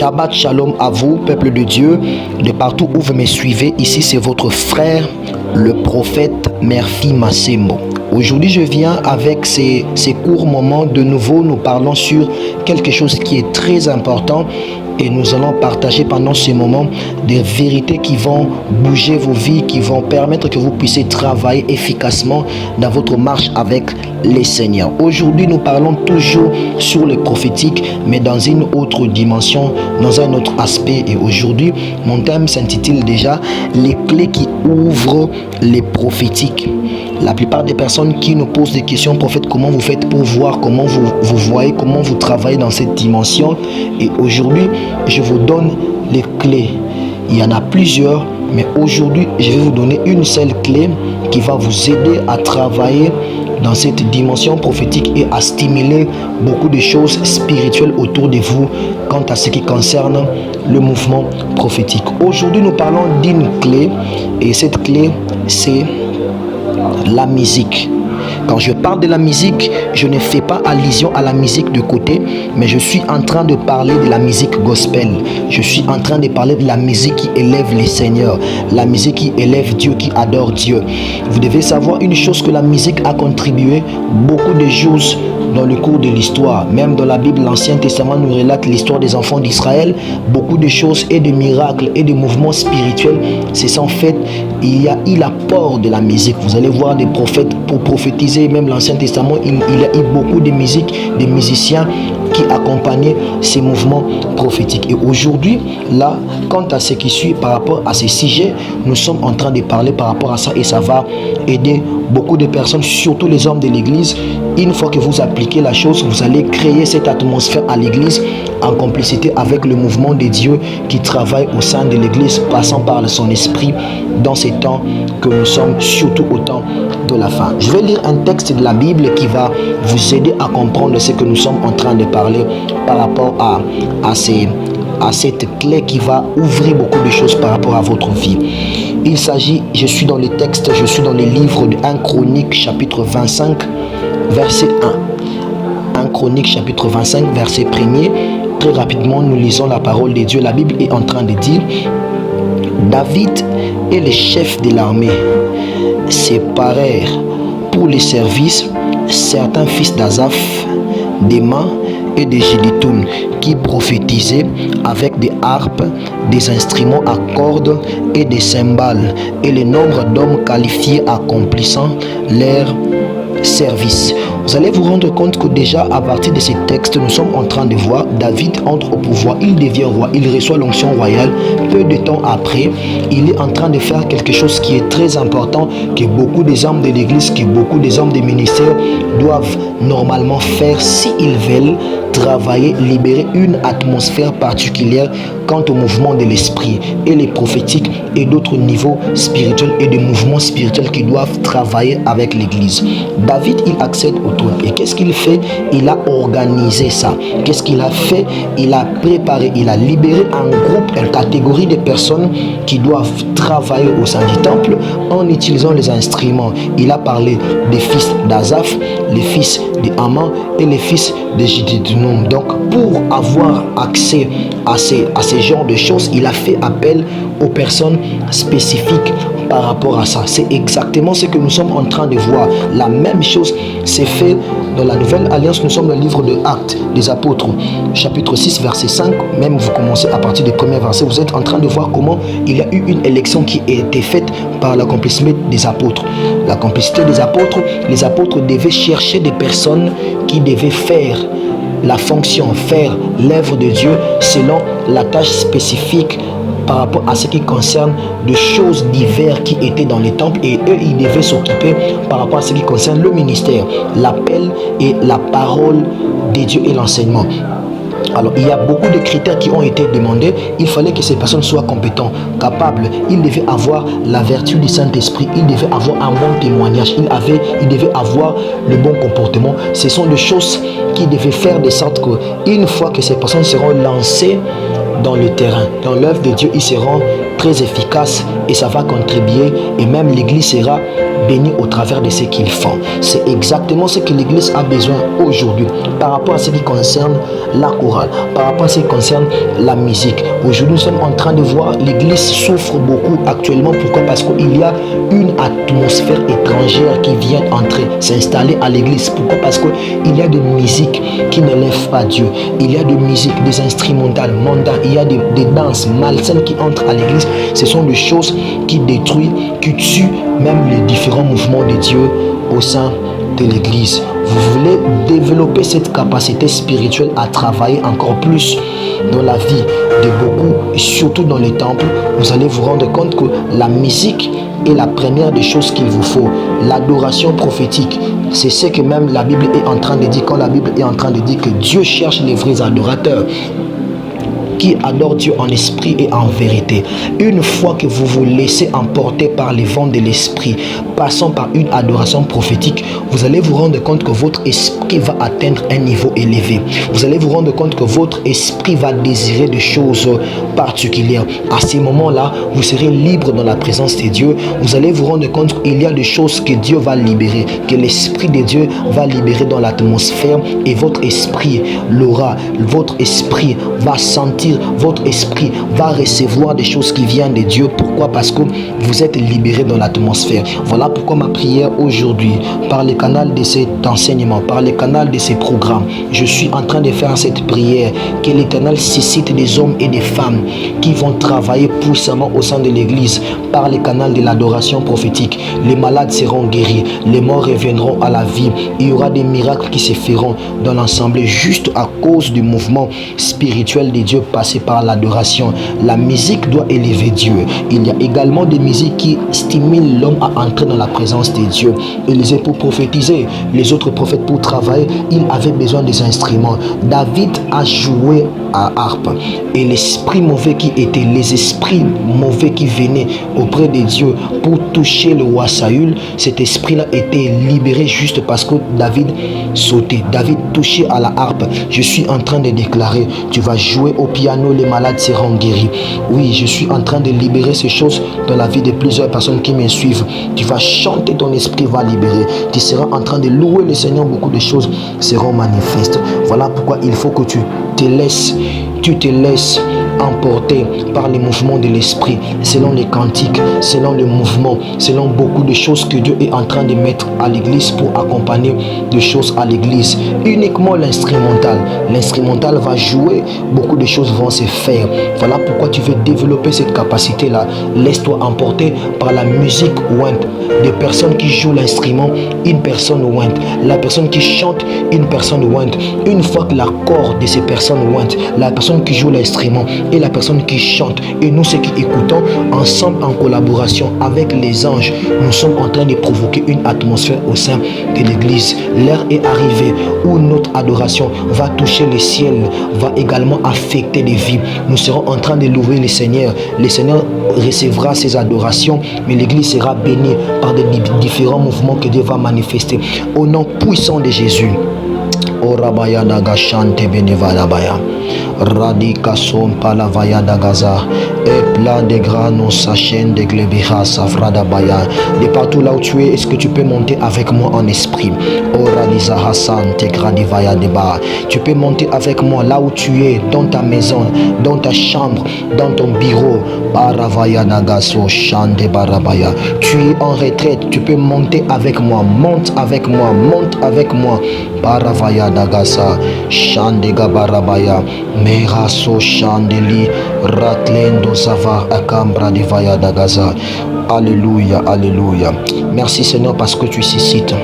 Shabbat Shalom à vous, peuple de Dieu, de partout où vous me suivez. Ici, c'est votre frère, le prophète Murphy Massembo. Aujourd'hui, je viens avec ces courts moments. De nouveau, nous parlons sur quelque chose qui est très important et nous allons partager pendant ces moments des vérités qui vont bouger vos vies, qui vont permettre que vous puissiez travailler efficacement dans votre marche avec les Seigneurs. Aujourd'hui, nous parlons toujours sur le prophétique, mais dans une autre dimension, dans un autre aspect. Et aujourd'hui, mon thème s'intitule déjà « Les clés qui ouvrent les prophétiques ». La plupart des personnes qui nous posent des questions, prophète, comment vous faites pour voir, comment vous voyez, comment vous travaillez dans cette dimension. Et aujourd'hui, je vous donne les clés. Il y en a plusieurs, mais aujourd'hui, je vais vous donner une seule clé qui va vous aider à travailler dans cette dimension prophétique et à stimuler beaucoup de choses spirituelles autour de vous quant à ce qui concerne le mouvement prophétique. Aujourd'hui, nous parlons d'une clé et cette clé, c'est la musique. Quand je parle de la musique, je ne fais pas allusion à la musique de côté, mais je suis en train de parler de la musique gospel. Je suis en train de parler de la musique qui élève les seigneurs, la musique qui élève Dieu, qui adore Dieu. Vous devez savoir une chose, que la musique a contribué beaucoup de choses dans le cours de l'histoire. Même dans la Bible, l'Ancien Testament nous relate l'histoire des enfants d'Israël. Beaucoup de choses et de miracles et de mouvements spirituels se sont faits. Il y a eu l'apport de la musique. Vous allez voir des prophètes pour prophétiser. Même l'Ancien Testament, il y a eu beaucoup de musique, des musiciens qui accompagnaient ces mouvements prophétiques. Et aujourd'hui, là, quant à ce qui suit par rapport à ces sujets, nous sommes en train de parler par rapport à ça et ça va aider beaucoup de personnes, surtout les hommes de l'église. Une fois que vous appliquez la chose, vous allez créer cette atmosphère à l'église en complicité avec le mouvement de Dieu qui travaille au sein de l'église, passant par son esprit dans ces temps que nous sommes, surtout au temps de la fin. Je vais lire un texte de la Bible qui va vous aider à comprendre ce que nous sommes en train de parler par rapport à cette clé qui va ouvrir beaucoup de choses par rapport à votre vie. Il s'agit, je suis dans les textes, je suis dans les livres de 1 Chronique chapitre 25 verset 1. 1 Chronique chapitre 25 verset 1er. Très rapidement, nous lisons la parole de Dieu. La Bible est en train de dire: David et les chefs de l'armée séparèrent pour les services certains fils d'Asaph, d'Héman et de Jéduthun, qui prophétisaient avec des harpes, des instruments à cordes et des cymbales, et le nombre d'hommes qualifiés accomplissant leur service. Vous allez vous rendre compte que déjà à partir de ces textes, nous sommes en train de voir David entre au pouvoir, il devient roi, il reçoit l'onction royale. Peu de temps après, il est en train de faire quelque chose qui est très important, que beaucoup des hommes de l'église, que beaucoup des hommes des ministères doivent normalement faire s'ils veulent travailler, libérer une atmosphère particulière quant au mouvement de l'esprit et les prophétiques et d'autres niveaux spirituels et des mouvements spirituels qui doivent travailler avec l'église. David, il accède au trône. Et qu'est-ce qu'il fait? Il a organisé ça. Qu'est-ce qu'il a fait? Il a préparé, il a libéré un groupe, une catégorie de personnes qui doivent travailler au sein du temple en utilisant les instruments. Il a parlé des fils d'Asaph, les fils d'Héman et les fils de Jéduthun. Donc, pour avoir accès à ces genres de choses, il a fait appel aux personnes spécifiques par rapport à ça. C'est exactement ce que nous sommes en train de voir. La même chose s'est fait dans la Nouvelle Alliance. Nous sommes dans le livre de Actes des Apôtres, chapitre 6, verset 5. Même vous commencez à partir du premier verset. Vous êtes en train de voir comment il y a eu une élection qui a été faite par l'accomplissement des apôtres. La complicité des apôtres, les apôtres devaient chercher des personnes qui devaient faire la fonction, faire l'œuvre de Dieu selon la tâche spécifique par rapport à ce qui concerne de choses diverses qui étaient dans les temples, et eux, ils devaient s'occuper par rapport à ce qui concerne le ministère, l'appel et la parole de Dieu et l'enseignement. Alors, il y a beaucoup de critères qui ont été demandés. Il fallait que ces personnes soient compétentes, capables. Ils devaient avoir la vertu du Saint-Esprit. Ils devaient avoir un bon témoignage. Ils devaient avoir le bon comportement. Ce sont des choses qui devaient faire de sorte qu'une fois que ces personnes seront lancées dans le terrain, dans l'œuvre de Dieu, ils seront très efficaces et ça va contribuer, et même l'église sera bénie au travers de ce qu'ils font. C'est exactement ce que l'église a besoin aujourd'hui par rapport à ce qui concerne la chorale, par rapport à ce qui concerne la musique. Aujourd'hui, nous sommes en train de voir l'église souffre beaucoup actuellement. Pourquoi? Parce qu'il y a une atmosphère étrangère qui vient entrer, s'installer à l'église. Pourquoi? Parce qu'il y a des musiques qui ne lèvent pas Dieu. Il y a des musiques, des instrumentales mondaines. Il y a des danses malsaines qui entrent à l'église. Ce sont des choses qui détruisent, qui tuent même les différents mouvements de Dieu au sein de l'église. Vous voulez développer cette capacité spirituelle à travailler encore plus dans la vie de beaucoup, et surtout dans les temples. Vous allez vous rendre compte que la musique est la première des choses qu'il vous faut. L'adoration prophétique, c'est ce que même la Bible est en train de dire, quand la Bible est en train de dire que Dieu cherche les vrais adorateurs qui adore Dieu en esprit et en vérité. Une fois que vous vous laissez emporter par les vents de l'esprit, passant par une adoration prophétique, vous allez vous rendre compte que votre esprit va atteindre un niveau élevé. Vous allez vous rendre compte que votre esprit va désirer des choses particulières. À ces moments-là, vous serez libre dans la présence de Dieu. Vous allez vous rendre compte qu'il y a des choses que Dieu va libérer, que l'esprit de Dieu va libérer dans l'atmosphère, et votre esprit l'aura. Votre esprit va sentir, votre esprit va recevoir des choses qui viennent de Dieu. Pourquoi? Parce que vous êtes libéré dans l'atmosphère. Voilà pourquoi ma prière aujourd'hui, par le canal de cet enseignement, par le canal de ces programmes, je suis en train de faire cette prière, que l'Éternel suscite des hommes et des femmes qui vont travailler puissamment au sein de l'église par le canal de l'adoration prophétique. Les malades seront guéris, les morts reviendront à la vie. Il y aura des miracles qui se feront dans l'assemblée juste à cause du mouvement spirituel de Dieu passé par l'adoration. La musique doit élever Dieu. Il y a également des musiques qui stimulent l'homme à entrer dans la présence de Dieu. Élisée pour prophétiser, les autres prophètes pour travailler, ils avaient besoin des instruments. David a joué à harpe, et l'esprit mauvais qui était, les esprits mauvais qui venaient auprès de Dieu pour toucher le roi Saül, cet esprit-là était libéré juste parce que David sautait, David touchait à la harpe. Je suis en train de déclarer, tu vas jouer au piano, les malades seront guéris. Oui, je suis en train de libérer ces choses dans la vie de plusieurs personnes qui me suivent. Tu vas chanter, ton esprit va libérer. Tu seras en train de louer le Seigneur, beaucoup de choses seront manifestes. Voilà pourquoi il faut que tu te laisses emporter par les mouvements de l'esprit, selon les cantiques, selon les mouvements, selon beaucoup de choses que Dieu est en train de mettre à l'église pour accompagner des choses à l'église. Uniquement l'instrumental va jouer, beaucoup de choses vont se faire. Voilà pourquoi tu veux développer cette capacité-là. Laisse-toi emporter par la musique ointe. Des personnes qui jouent l'instrument, une personne ointe. La personne qui chante, une personne ointe. Une fois que l'accord de ces personnes ointe, la personne qui joue l'instrument et la personne qui chante, et nous ceux qui écoutons, ensemble en collaboration avec les anges, nous sommes en train de provoquer une atmosphère au sein de l'église. L'heure est arrivée où notre adoration va toucher le ciel, va également affecter les vies. Nous serons en train de louer le Seigneur. Le Seigneur recevra ses adorations, mais l'église sera bénie par des différents mouvements que Dieu va manifester. Au nom puissant de Jésus. Orabaya daga shante benevadabaya. Radika son palavaya dagaza. Et plat de grano sachen de glebiha savradabaya. De partout là où tu es, est-ce que tu peux monter avec moi en esprit? Oraliza Hassan te gradivaya deba. Tu peux monter avec moi là où tu es, dans ta maison, dans ta chambre, dans ton bureau. Baravaya dagaso shande barabaya. Tu es en retraite, tu peux monter avec moi. Monte avec moi, monte avec moi. Baravaya dagasa shandega barabaya. Meraso chandeli ratlendo savar akambra divaya dagaza. Alléluia, alléluia. Merci Seigneur parce que tu suscites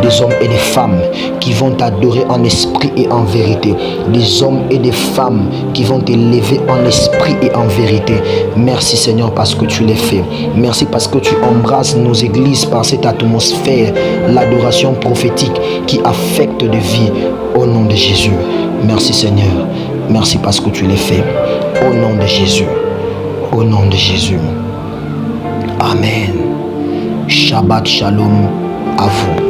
des hommes et des femmes qui vont t'adorer en esprit et en vérité. Des hommes et des femmes qui vont t'élever en esprit et en vérité. Merci Seigneur parce que tu les fais. Merci parce que tu embrasses nos églises par cette atmosphère, l'adoration prophétique qui affecte de vie au nom de Jésus. Merci Seigneur. Merci parce que tu les fais. Au nom de Jésus. Au nom de Jésus. Amen. Shabbat shalom à vous.